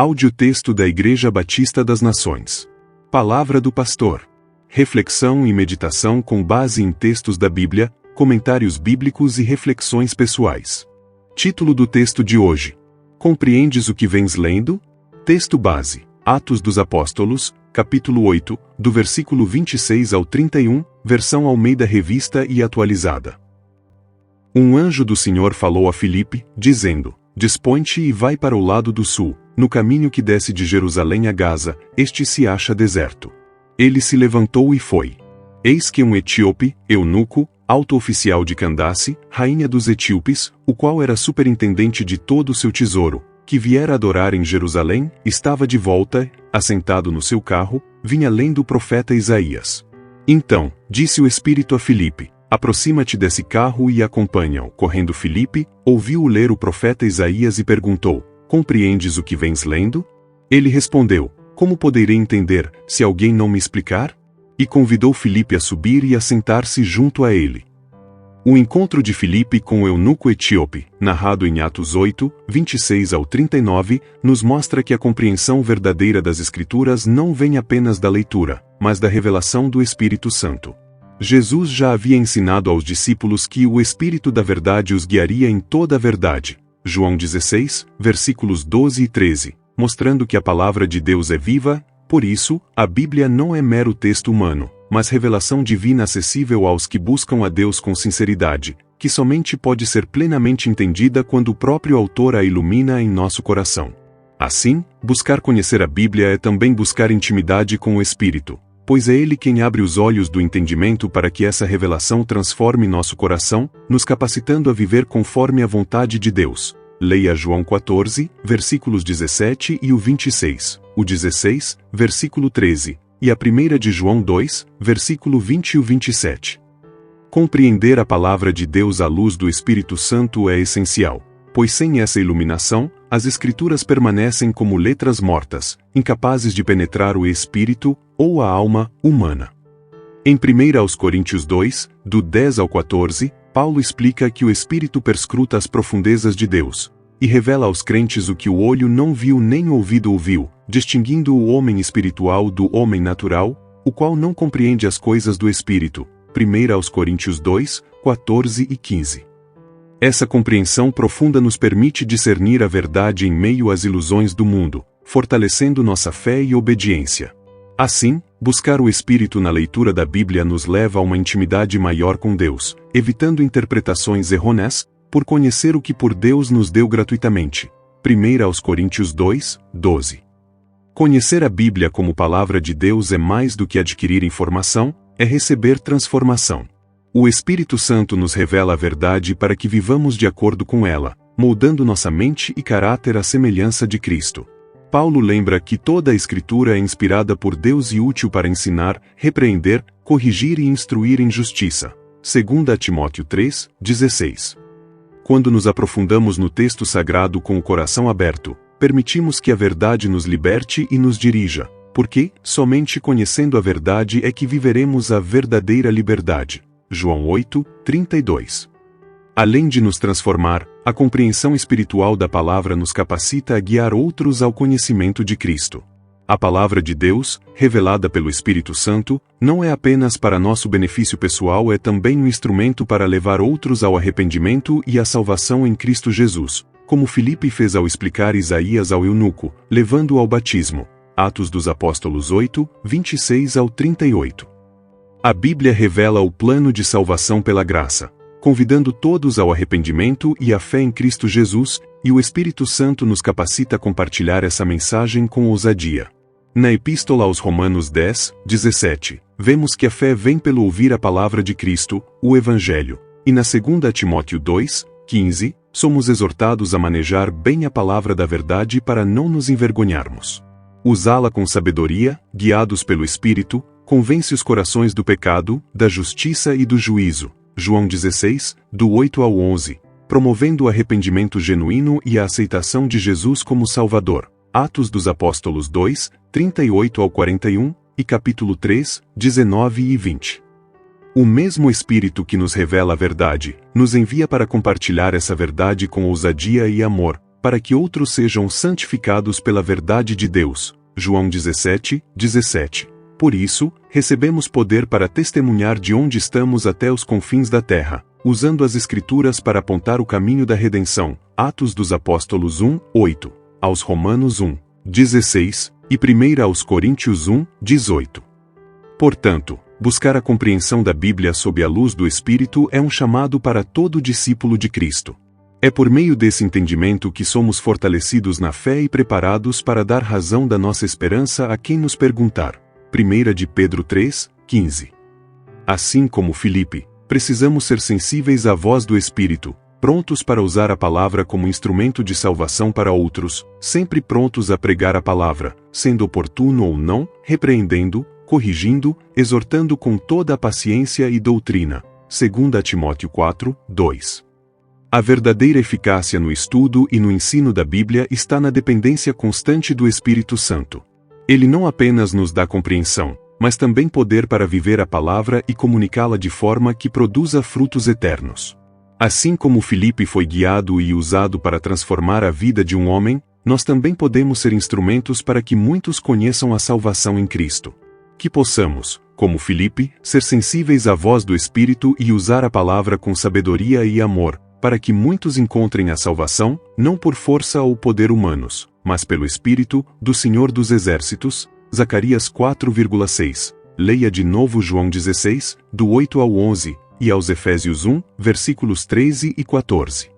Audiotexto da Igreja Batista das Nações. Palavra do Pastor. Reflexão e meditação com base em textos da Bíblia, comentários bíblicos e reflexões pessoais. Título do texto de hoje. Compreendes o que vens lendo? Texto base. Atos dos Apóstolos, capítulo 8, do versículo 26 ao 31, versão Almeida Revista e Atualizada. Um anjo do Senhor falou a Filipe, dizendo: Dispõe-te e vai para o lado do sul, no caminho que desce de Jerusalém a Gaza, este se acha deserto. Ele se levantou e foi. Eis que um etíope, eunuco, alto oficial de Candace, rainha dos etíopes, o qual era superintendente de todo o seu tesouro, que viera adorar em Jerusalém, estava de volta, assentado no seu carro, vinha lendo o profeta Isaías. Então, disse o Espírito a Filipe: Aproxima-te desse carro e acompanha-o. Correndo Filipe, ouviu-o ler o profeta Isaías e perguntou: Compreendes o que vens lendo? Ele respondeu: Como poderei entender, se alguém não me explicar? E convidou Filipe a subir e a sentar-se junto a ele. O encontro de Filipe com o eunuco etíope, narrado em Atos 8, 26 ao 39, nos mostra que a compreensão verdadeira das Escrituras não vem apenas da leitura, mas da revelação do Espírito Santo. Jesus já havia ensinado aos discípulos que o Espírito da Verdade os guiaria em toda a verdade. João 16, versículos 12 e 13, mostrando que a palavra de Deus é viva. Por isso, a Bíblia não é mero texto humano, mas revelação divina acessível aos que buscam a Deus com sinceridade, que somente pode ser plenamente entendida quando o próprio autor a ilumina em nosso coração. Assim, buscar conhecer a Bíblia é também buscar intimidade com o Espírito, pois é Ele quem abre os olhos do entendimento para que essa revelação transforme nosso coração, nos capacitando a viver conforme a vontade de Deus. Leia João 14, versículos 17 e o 26, o 16, versículo 13, e a 1 de João 2, versículo 20 e o 27. Compreender a palavra de Deus à luz do Espírito Santo é essencial, pois sem essa iluminação, as Escrituras permanecem como letras mortas, incapazes de penetrar o espírito ou a alma humana. Em 1 Coríntios 2, do 10 ao 14, Paulo explica que o Espírito perscruta as profundezas de Deus, e revela aos crentes o que o olho não viu nem o ouvido ouviu, distinguindo o homem espiritual do homem natural, o qual não compreende as coisas do Espírito. 1 Coríntios 2, 14 e 15. Essa compreensão profunda nos permite discernir a verdade em meio às ilusões do mundo, fortalecendo nossa fé e obediência. Assim, buscar o Espírito na leitura da Bíblia nos leva a uma intimidade maior com Deus, evitando interpretações errôneas, por conhecer o que por Deus nos deu gratuitamente. 1 Coríntios 2, 12. Conhecer a Bíblia como palavra de Deus é mais do que adquirir informação, é receber transformação. O Espírito Santo nos revela a verdade para que vivamos de acordo com ela, moldando nossa mente e caráter à semelhança de Cristo. Paulo lembra que toda a Escritura é inspirada por Deus e útil para ensinar, repreender, corrigir e instruir em justiça. 2 Timóteo 3, 16. Quando nos aprofundamos no texto sagrado com o coração aberto, permitimos que a verdade nos liberte e nos dirija, porque, somente conhecendo a verdade é que viveremos a verdadeira liberdade. João 8, 32. Além de nos transformar, a compreensão espiritual da palavra nos capacita a guiar outros ao conhecimento de Cristo. A palavra de Deus, revelada pelo Espírito Santo, não é apenas para nosso benefício pessoal, é também um instrumento para levar outros ao arrependimento e à salvação em Cristo Jesus, como Filipe fez ao explicar Isaías ao eunuco, levando-o ao batismo. Atos dos Apóstolos 8, 26 ao 38. A Bíblia revela o plano de salvação pela graça, convidando todos ao arrependimento e à fé em Cristo Jesus, e o Espírito Santo nos capacita a compartilhar essa mensagem com ousadia. Na Epístola aos Romanos 10, 17, vemos que a fé vem pelo ouvir a palavra de Cristo, o Evangelho, e na 2 Timóteo 2, 15, somos exortados a manejar bem a palavra da verdade para não nos envergonharmos. Usá-la com sabedoria, guiados pelo Espírito, convence os corações do pecado, da justiça e do juízo. João 16, do 8 ao 11, promovendo o arrependimento genuíno e a aceitação de Jesus como Salvador. Atos dos Apóstolos 2, 38 ao 41, e capítulo 3, 19 e 20. O mesmo Espírito que nos revela a verdade, nos envia para compartilhar essa verdade com ousadia e amor, para que outros sejam santificados pela verdade de Deus. João 17:17. Por isso, recebemos poder para testemunhar de onde estamos até os confins da terra, usando as Escrituras para apontar o caminho da redenção. Atos dos Apóstolos 1:8, aos Romanos 1:16 e 1 aos Coríntios 1:18. Portanto, buscar a compreensão da Bíblia sob a luz do Espírito é um chamado para todo discípulo de Cristo. É por meio desse entendimento que somos fortalecidos na fé e preparados para dar razão da nossa esperança a quem nos perguntar. 1 de Pedro 3:15. Assim como Filipe, precisamos ser sensíveis à voz do Espírito, prontos para usar a palavra como instrumento de salvação para outros, sempre prontos a pregar a palavra, sendo oportuno ou não, repreendendo, corrigindo, exortando com toda a paciência e doutrina. 2 Timóteo 4:2. A verdadeira eficácia no estudo e no ensino da Bíblia está na dependência constante do Espírito Santo. Ele não apenas nos dá compreensão, mas também poder para viver a palavra e comunicá-la de forma que produza frutos eternos. Assim como Filipe foi guiado e usado para transformar a vida de um homem, nós também podemos ser instrumentos para que muitos conheçam a salvação em Cristo. Que possamos, como Filipe, ser sensíveis à voz do Espírito e usar a palavra com sabedoria e amor, para que muitos encontrem a salvação, não por força ou poder humanos, mas pelo Espírito do Senhor dos Exércitos. Zacarias 4:6. Leia de novo João 16, do 8 ao 11, e aos Efésios 1, versículos 13 e 14.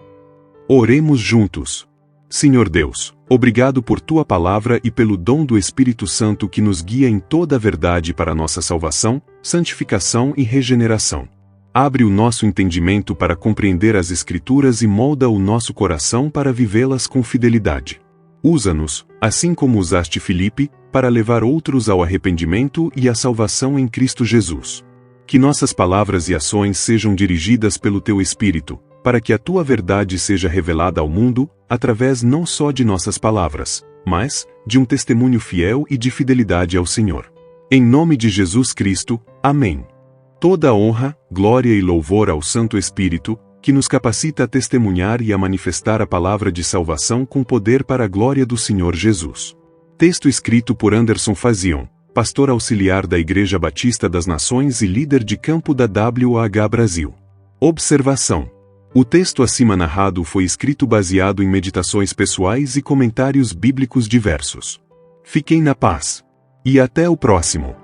Oremos juntos. Senhor Deus, obrigado por Tua palavra e pelo dom do Espírito Santo que nos guia em toda a verdade para nossa salvação, santificação e regeneração. Abre o nosso entendimento para compreender as Escrituras e molda o nosso coração para vivê-las com fidelidade. Usa-nos, assim como usaste Filipe, para levar outros ao arrependimento e à salvação em Cristo Jesus. Que nossas palavras e ações sejam dirigidas pelo Teu Espírito, para que a Tua verdade seja revelada ao mundo, através não só de nossas palavras, mas de um testemunho fiel e de fidelidade ao Senhor. Em nome de Jesus Cristo, amém. Toda a honra, glória e louvor ao Santo Espírito, que nos capacita a testemunhar e a manifestar a palavra de salvação com poder para a glória do Senhor Jesus. Texto escrito por Anderson Fazion, pastor auxiliar da Igreja Batista das Nações e líder de campo da WH Brasil. Observação: o texto acima narrado foi escrito baseado em meditações pessoais e comentários bíblicos diversos. Fiquem na paz. E até o próximo.